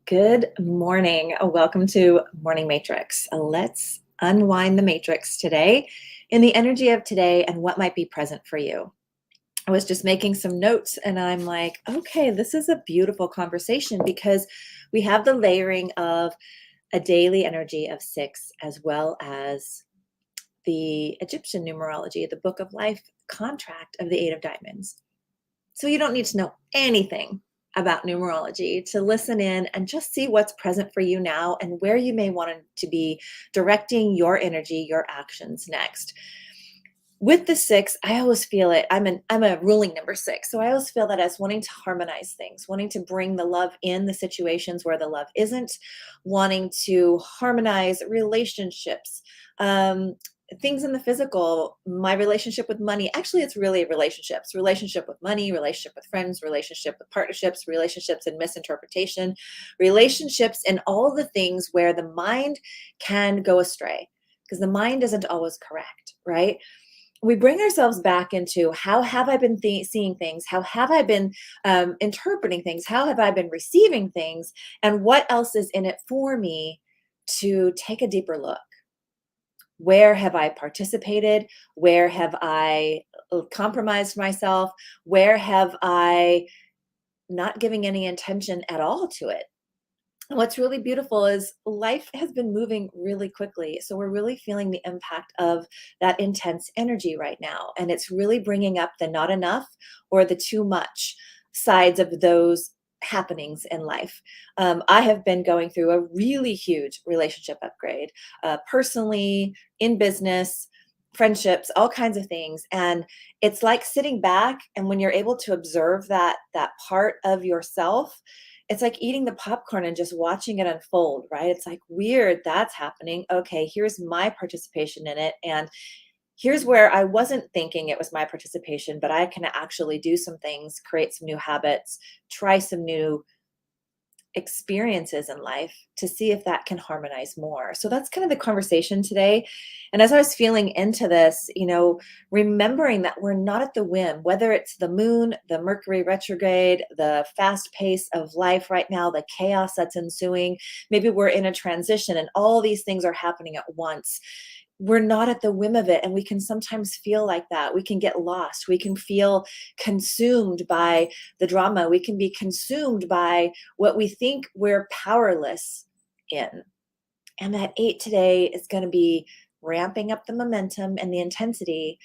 Good morning. Welcome to Morning Matrix. Let's unwind the matrix today in the energy of today and what might be present for you. I was just making some notes and I'm like, okay, this is a beautiful conversation because we have the layering of a daily energy of six as well as the Egyptian numerology, the book of life contract of the Eight of Diamonds. So you don't need to know anything about numerology to listen in and just see what's present for you now and where you may want to be directing your energy, your actions next. With the six, I always feel it. I'm a ruling number six. So I always feel that as wanting to harmonize things, wanting to bring the love in the situations where the love isn't, wanting to harmonize relationships, um, things in the physical, my relationship with money. Actually, it's really relationships, relationship with money, relationship with friends, relationship with partnerships, relationships and misinterpretation, relationships and all the things where the mind can go astray because the mind isn't always correct, right? We bring ourselves back into how have I been seeing things? How have I been interpreting things? How have I been receiving things? And what else is in it for me to take a deeper look? Where have I participated? Where have I compromised myself? Where have I not giving any intention at all to it? What's really beautiful is life has been moving really quickly. So we're really feeling the impact of that intense energy right now. And it's really bringing up the not enough or the too much sides of those happenings in life. I have been going through a really huge relationship upgrade, personally, in business, friendships, all kinds of things. And it's like sitting back and when you're able to observe that part of yourself, it's like eating the popcorn and just watching it unfold, right? It's like, weird, that's happening. Okay, here's my participation in it. And here's where I wasn't thinking it was my participation, but I can actually do some things, create some new habits, try some new experiences in life to see if that can harmonize more. So that's kind of the conversation today. And as I was feeling into this, remembering that we're not at the whim, whether it's the moon, the Mercury retrograde, the fast pace of life right now, the chaos that's ensuing, maybe we're in a transition and all these things are happening at once. We're not at the whim of it. And we can sometimes feel like that. We can get lost. We can feel consumed by the drama. We can be consumed by what we think we're powerless in. And that eight today is going to be ramping up the momentum and the intensity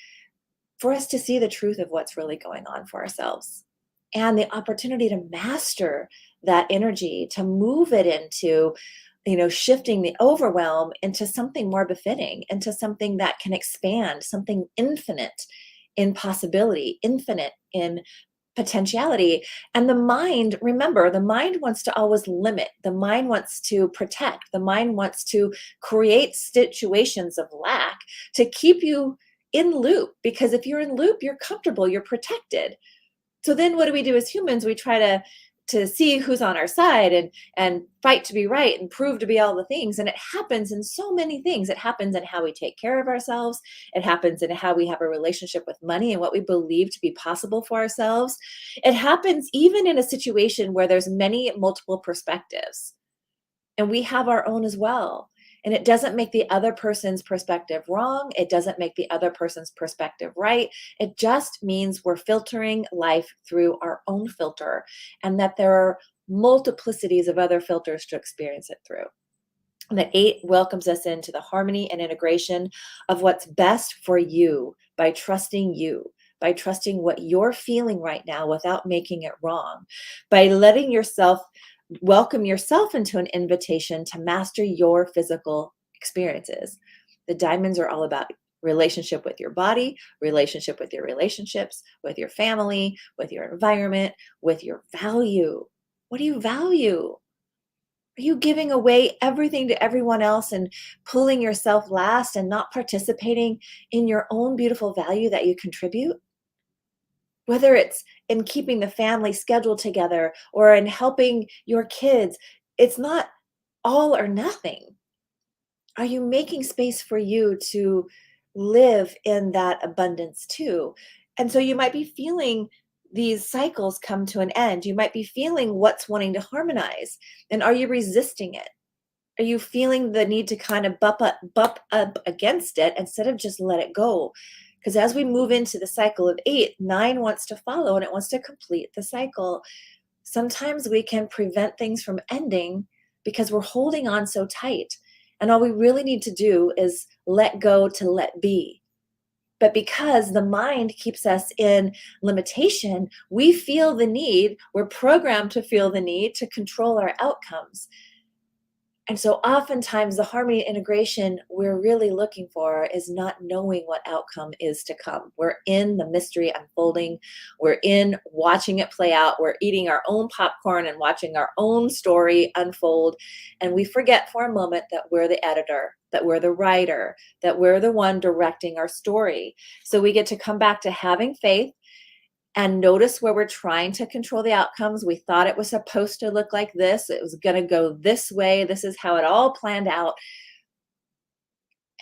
for us to see the truth of what's really going on for ourselves and the opportunity to master that energy, to move it into shifting the overwhelm into something more befitting, into something that can expand, something infinite in possibility, infinite in potentiality. And the mind, remember, the mind wants to always limit, the mind wants to protect, the mind wants to create situations of lack to keep you in loop. Because if you're in loop, you're comfortable, you're protected. So then what do we do as humans? We try to see who's on our side and fight to be right and prove to be all the things. And it happens in so many things. It happens in how we take care of ourselves. It happens in how we have a relationship with money and what we believe to be possible for ourselves. It happens even in a situation where there's many multiple perspectives and we have our own as well. And it doesn't make the other person's perspective wrong. It doesn't make the other person's perspective right. It just means we're filtering life through our own filter and that there are multiplicities of other filters to experience it through. And the eight welcomes us into the harmony and integration of what's best for you by trusting you, by trusting what you're feeling right now without making it wrong, by letting yourself welcome yourself into an invitation to master your physical experiences. The diamonds are all about relationship with your body, relationship with your relationships, with your family, with your environment, with your value. What do you value? Are you giving away everything to everyone else and pulling yourself last and not participating in your own beautiful value that you contribute? Whether it's in keeping the family schedule together or in helping your kids, it's not all or nothing. Are you making space for you to live in that abundance too? And so you might be feeling these cycles come to an end, you might be feeling what's wanting to harmonize. And are you resisting it? Are you feeling the need to kind of bump up against it instead of just let it go? Because as we move into the cycle of 8, 9 wants to follow and it wants to complete the cycle. Sometimes we can prevent things from ending because we're holding on so tight. And all we really need to do is let go to let be. But because the mind keeps us in limitation, we feel the need, we're programmed to feel the need to control our outcomes. And so oftentimes the harmony integration we're really looking for is not knowing what outcome is to come. We're in the mystery unfolding. We're in watching it play out. We're eating our own popcorn and watching our own story unfold. And we forget for a moment that we're the editor, that we're the writer, that we're the one directing our story. So we get to come back to having faith and notice where we're trying to control the outcomes. We thought it was supposed to look like this. It was going to go this way. This is how it all planned out.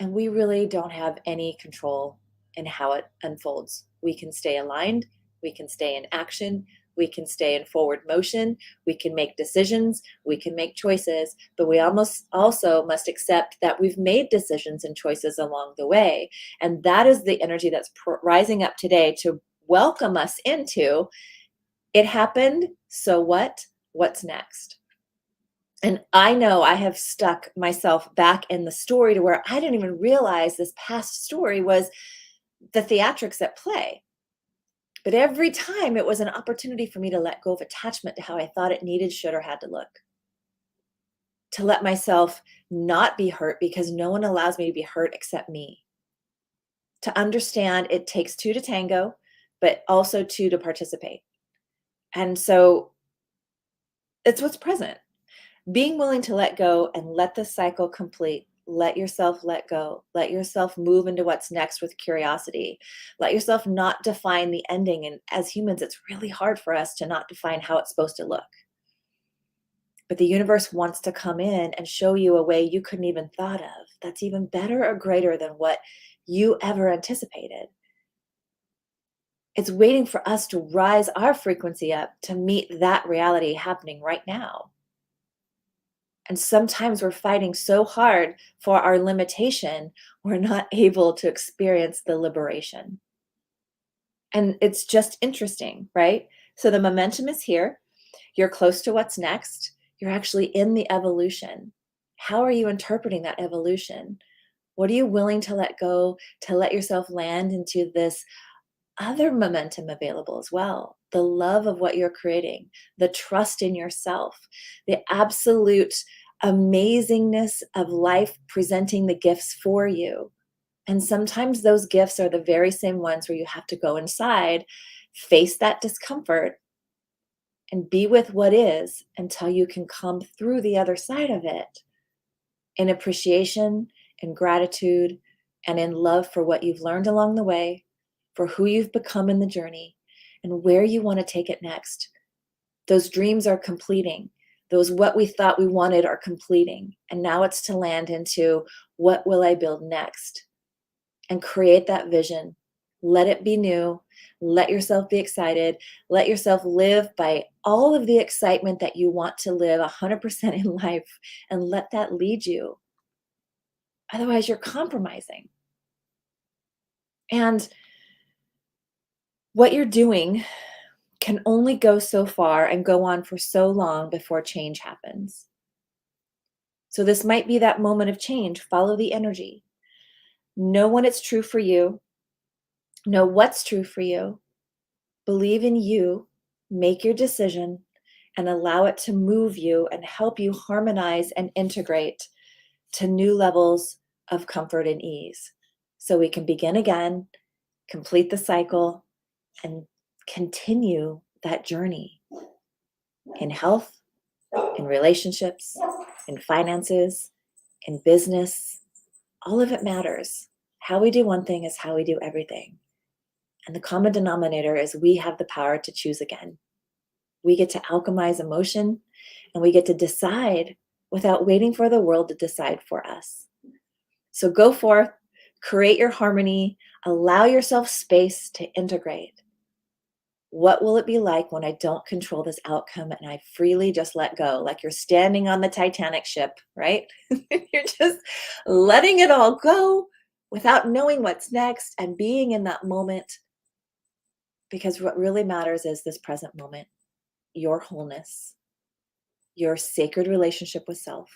And we really don't have any control in how it unfolds. We can stay aligned. We can stay in action. We can stay in forward motion. We can make decisions. We can make choices. But we almost also must accept that we've made decisions and choices along the way. And that is the energy that's rising up today to welcome us into it happened. So what? What's next? And I know I have stuck myself back in the story to where I didn't even realize this past story was the theatrics at play. But every time it was an opportunity for me to let go of attachment to how I thought it needed, should, or had to look. To let myself not be hurt because no one allows me to be hurt except me. To understand it takes two to tango, but also two to participate. And so it's what's present. Being willing to let go and let the cycle complete. Let yourself let go. Let yourself move into what's next with curiosity. Let yourself not define the ending. And as humans, it's really hard for us to not define how it's supposed to look. But the universe wants to come in and show you a way you couldn't even thought of that's even better or greater than what you ever anticipated. It's waiting for us to rise our frequency up to meet that reality happening right now. And sometimes we're fighting so hard for our limitation, we're not able to experience the liberation. And it's just interesting, right? So the momentum is here. You're close to what's next. You're actually in the evolution. How are you interpreting that evolution? What are you willing to let go to let yourself land into this other momentum available as well? The love of what you're creating, the trust in yourself, the absolute amazingness of life presenting the gifts for you. And sometimes those gifts are the very same ones where you have to go inside, face that discomfort, and be with what is until you can come through the other side of it in appreciation, in gratitude, and in love for what you've learned along the way, for who you've become in the journey, and where you want to take it next. Those dreams are completing. Those what we thought we wanted are completing. And now it's to land into what will I build next? And create that vision. Let it be new. Let yourself be excited. Let yourself live by all of the excitement that you want to live 100% in life, and let that lead you. Otherwise, you're compromising. And what you're doing can only go so far and go on for so long before change happens. So this might be that moment of change. Follow the energy. Know when it's true for you. Know what's true for you. Believe in you. Make your decision and allow it to move you and help you harmonize and integrate to new levels of comfort and ease. So we can begin again, complete the cycle, and continue that journey in health, in relationships, in finances, in business. All of it matters. How we do one thing is how we do everything. And the common denominator is we have the power to choose again. We get to alchemize emotion, and we get to decide without waiting for the world to decide for us. So go forth, create your harmony, allow yourself space to integrate. What will it be like when I don't control this outcome and I freely just let go? Like you're standing on the Titanic ship, right? You're just letting it all go without knowing what's next and being in that moment, because what really matters is this present moment, your wholeness, your sacred relationship with self.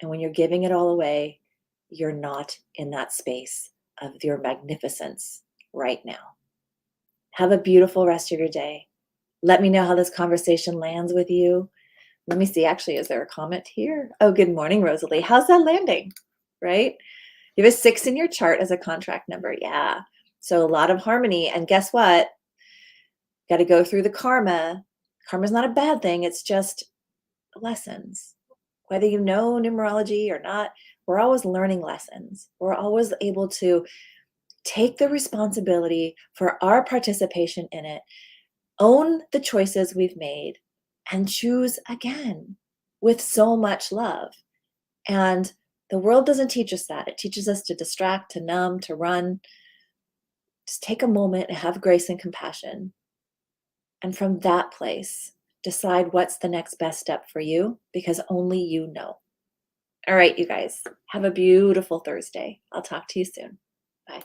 And when you're giving it all away, you're not in that space of your magnificence right now. Have a beautiful rest of your day. Let me know how this conversation lands with you. Let me see, actually, is there a comment here? Oh, good morning, Rosalie. How's that landing? Right? You have a 6 in your chart as a contract number. Yeah. So a lot of harmony. And guess what? Got to go through the karma. Karma's not a bad thing. It's just lessons. Whether you know numerology or not, we're always learning lessons. We're always able to take the responsibility for our participation in it, own the choices we've made, and choose again with so much love. And the world doesn't teach us that. It teaches us to distract, to numb, to run. Just take a moment and have grace and compassion. And from that place, decide what's the next best step for you, because only you know. All right, you guys, have a beautiful Thursday. I'll talk to you soon. Bye.